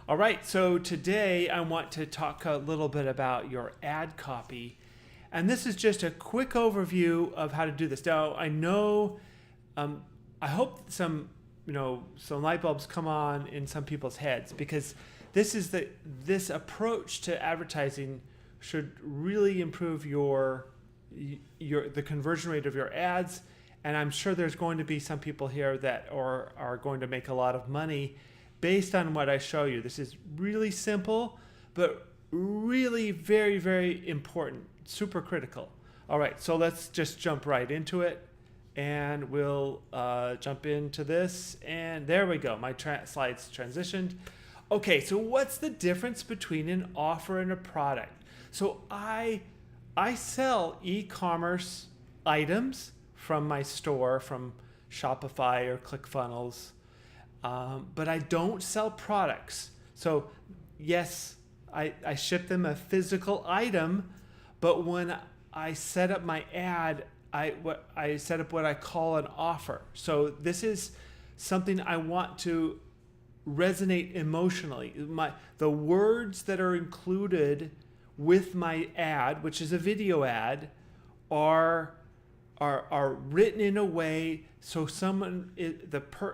All right, so today I want to talk a little bit about your ad copy. And this is just a quick overview of how to do this. Now, I know, I hope some light bulbs come on in some people's heads, because this approach to advertising should really improve the conversion rate of your ads. And I'm sure there's going to be some people here that are going to make a lot of money based on what I show you. This is really simple, but really very, very important, super critical. All right, so let's just jump right into it, and we'll jump into this. And there we go, my slides transitioned. Okay, so what's the difference between an offer and a product? So I sell e-commerce items from my store, from Shopify or ClickFunnels, but I don't sell products. So yes, I ship them a physical item, but when I set up my ad, I set up what I call an offer. So this is something I want to resonate emotionally. The words that are included with my ad, which is a video ad, are written in a way so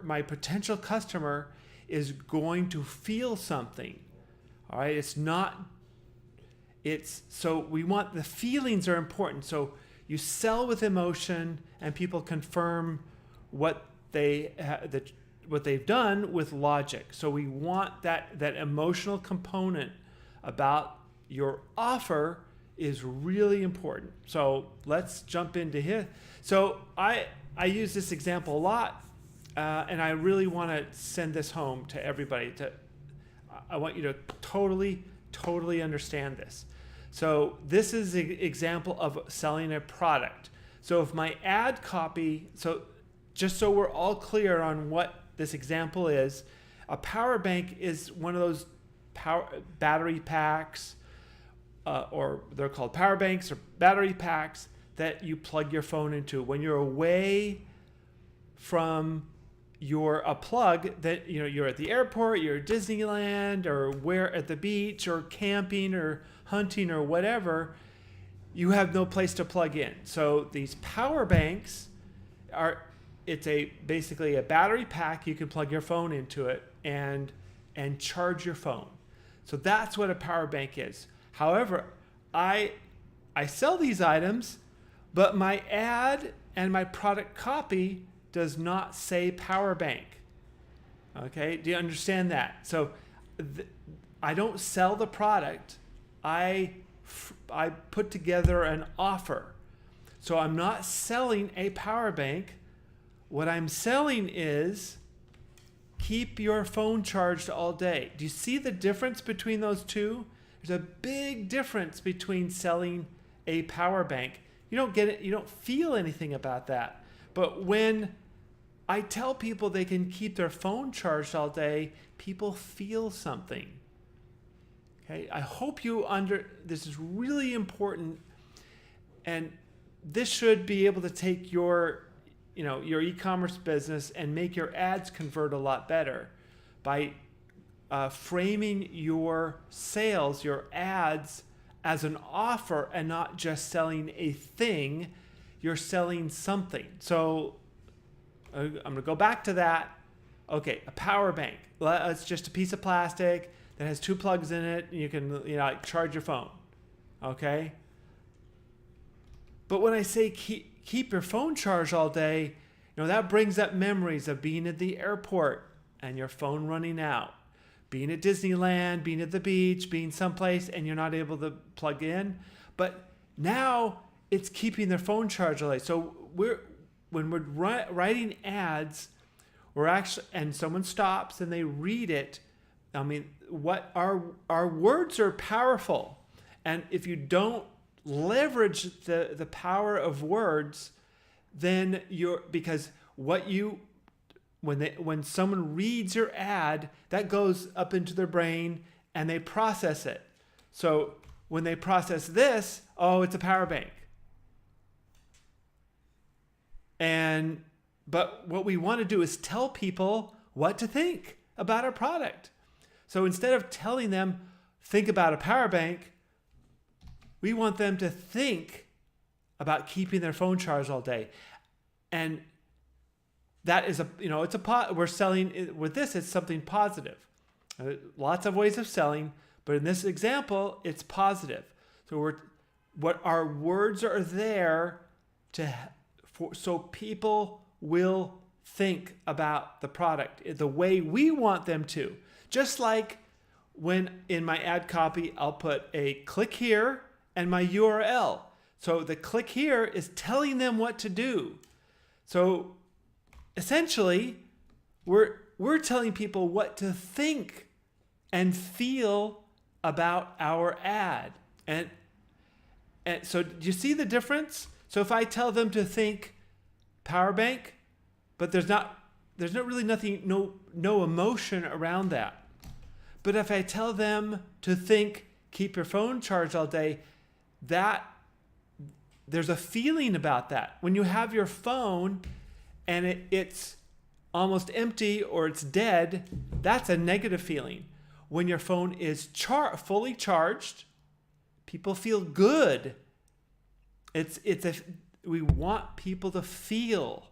my potential customer is going to feel something. All right, so we want, the feelings are important. So you sell with emotion, and people confirm what they've done with logic. So we want that emotional component about your offer is really important. So let's jump into here. So I use this example a lot, and I really want to send this home to everybody. I want you to totally understand this. So this is an example of selling a product. So if my ad copy, so just so we're all clear on what this example is, a power bank is one of those battery packs, or they're called power banks or battery packs, that you plug your phone into when you're away from a plug that you're at the airport, you're at Disneyland, or where at the beach, or camping or hunting or whatever. You have no place to plug in. So these power banks basically a battery pack. You can plug your phone into it and charge your phone. So that's what a power bank is. However, I sell these items, but my ad and my product copy does not say power bank. Okay, do you understand that? So I don't sell the product. I put together an offer. So I'm not selling a power bank. What I'm selling is keep your phone charged all day. Do you see the difference between those two? There's a big difference between selling a power bank. You don't get it, you don't feel anything about that. But when I tell people they can keep their phone charged all day, people feel something. Okay, I hope this is really important, and this should be able to take your e-commerce business and make your ads convert a lot better by framing your sales, your ads, as an offer and not just selling a thing. You're selling something. So I'm going to go back to that. Okay, a power bank. It's just a piece of plastic that has two plugs in it, and you can charge your phone. Okay? But when I say keep your phone charged all day, that brings up memories of being at the airport and your phone running out. Being at Disneyland, being at the beach, being someplace, and you're not able to plug in. But now it's keeping their phone charged all day. So when we're writing ads, and someone stops and they read it. I mean, what our words are powerful, and if you don't leverage the power of words, then when someone reads your ad, that goes up into their brain and they process it. So when they process this, oh, it's a power bank. But what we want to do is tell people what to think about our product. So instead of telling them, think about a power bank, we want them to think about keeping their phone charged all day. And that is we're selling with this, it's something positive. Lots of ways of selling, but in this example, it's positive. So what our words are there so people will think about the product the way we want them to. Just like when in my ad copy, I'll put a click here and my URL. So the click here is telling them what to do. So essentially, we're telling people what to think and feel about our ad. And so do you see the difference? So if I tell them to think power bank, but there's not really nothing, no emotion around that. But if I tell them to think keep your phone charged all day, there's a feeling about that. When you have your phone and it's almost empty or it's dead, that's a negative feeling. When your phone is fully charged, people feel good. We want people to feel,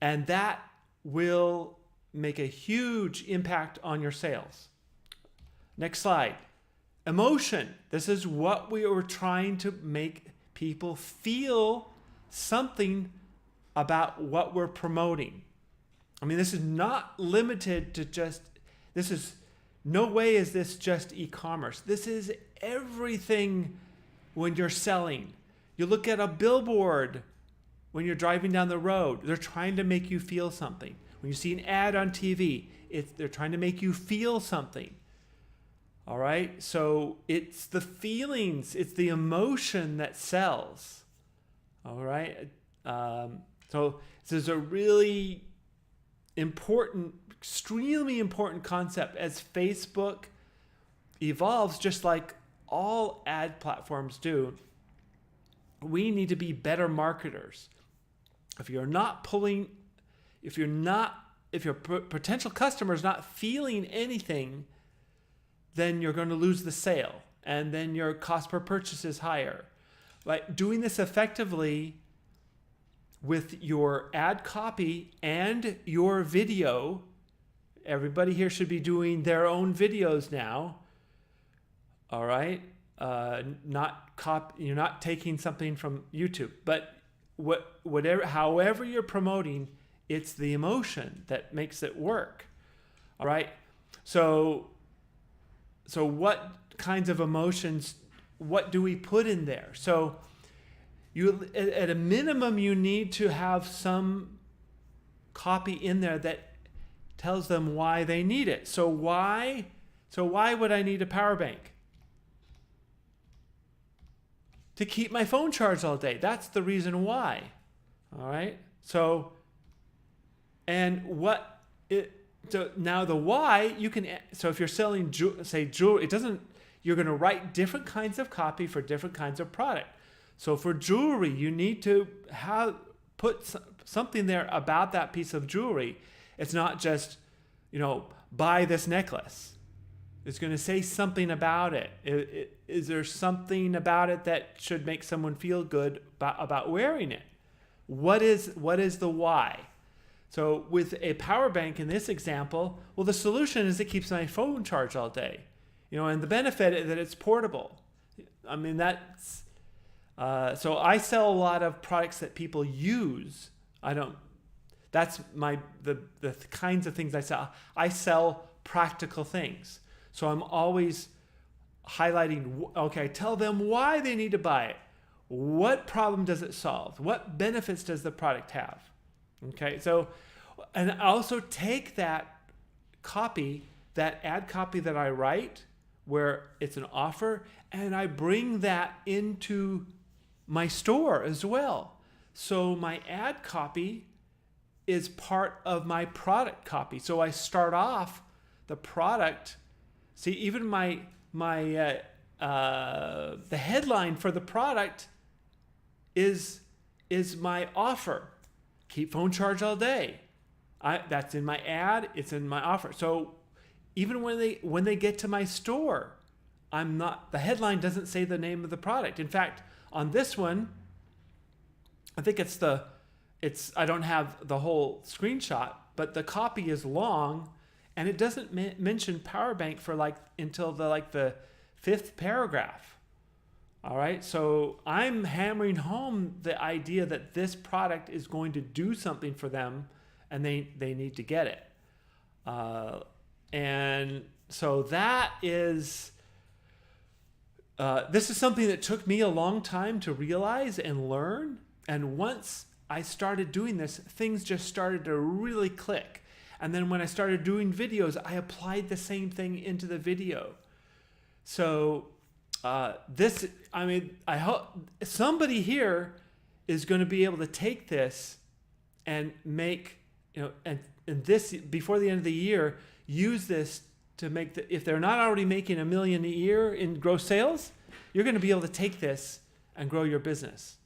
and that will make a huge impact on your sales. Next slide. Emotion. This is what we were trying to make people feel something about what we're promoting. I mean, this is not limited to no way is this just e-commerce. This is everything when you're selling. You look at a billboard when you're driving down the road. They're trying to make you feel something. When you see an ad on TV, they're trying to make you feel something. All right? So it's the feelings, it's the emotion that sells. All right? So this is a really important, extremely important concept as Facebook evolves, just like all ad platforms do. We need to be better marketers. If your potential customer is not feeling anything, then you're going to lose the sale, and then your cost per purchase is higher. Like doing this effectively with your ad copy and your video. Everybody here should be doing their own videos now. All right. You're not taking something from YouTube, but however you're promoting, it's the emotion that makes it work. All right. So what kinds of emotions, what do we put in there? So at a minimum, you need to have some copy in there that tells them why they need it. So why would I need a power bank? To keep my phone charged all day. That's the reason why. All right. So now the why so if you're selling say jewelry, you're going to write different kinds of copy for different kinds of product. So for jewelry, you need to put something there about that piece of jewelry. It's not just, buy this necklace. It's going to say something about it. Is there something about it that should make someone feel good about wearing it? What is the why? So with a power bank in this example, well, the solution is it keeps my phone charged all day. And the benefit is that it's portable. I mean, that's... so I sell a lot of products that people use. That's the kinds of things I sell. I sell practical things. So I'm always highlighting, okay, tell them why they need to buy it. What problem does it solve? What benefits does the product have? Okay, so, and I also take that copy, that ad copy that I write, where it's an offer, and I bring that into my store as well. So my ad copy is part of my product copy. So I start off the product. See, even the headline for the product is my offer. Keep phone charged all day. That's in my ad. It's in my offer. So even when they get to my store, the headline doesn't say the name of the product. In fact, on this one, I think I don't have the whole screenshot, but the copy is long, and it doesn't mention power bank for until the fifth paragraph. All right, so I'm hammering home the idea that this product is going to do something for them, and they need to get it. And so that is, this is something that took me a long time to realize and learn. And once I started doing this, things just started to really click. And then when I started doing videos, I applied the same thing into the video. So I hope somebody here is going to be able to take this and make, and this before the end of the year, use this to make if they're not already making $1 million a year in gross sales, you're going to be able to take this and grow your business.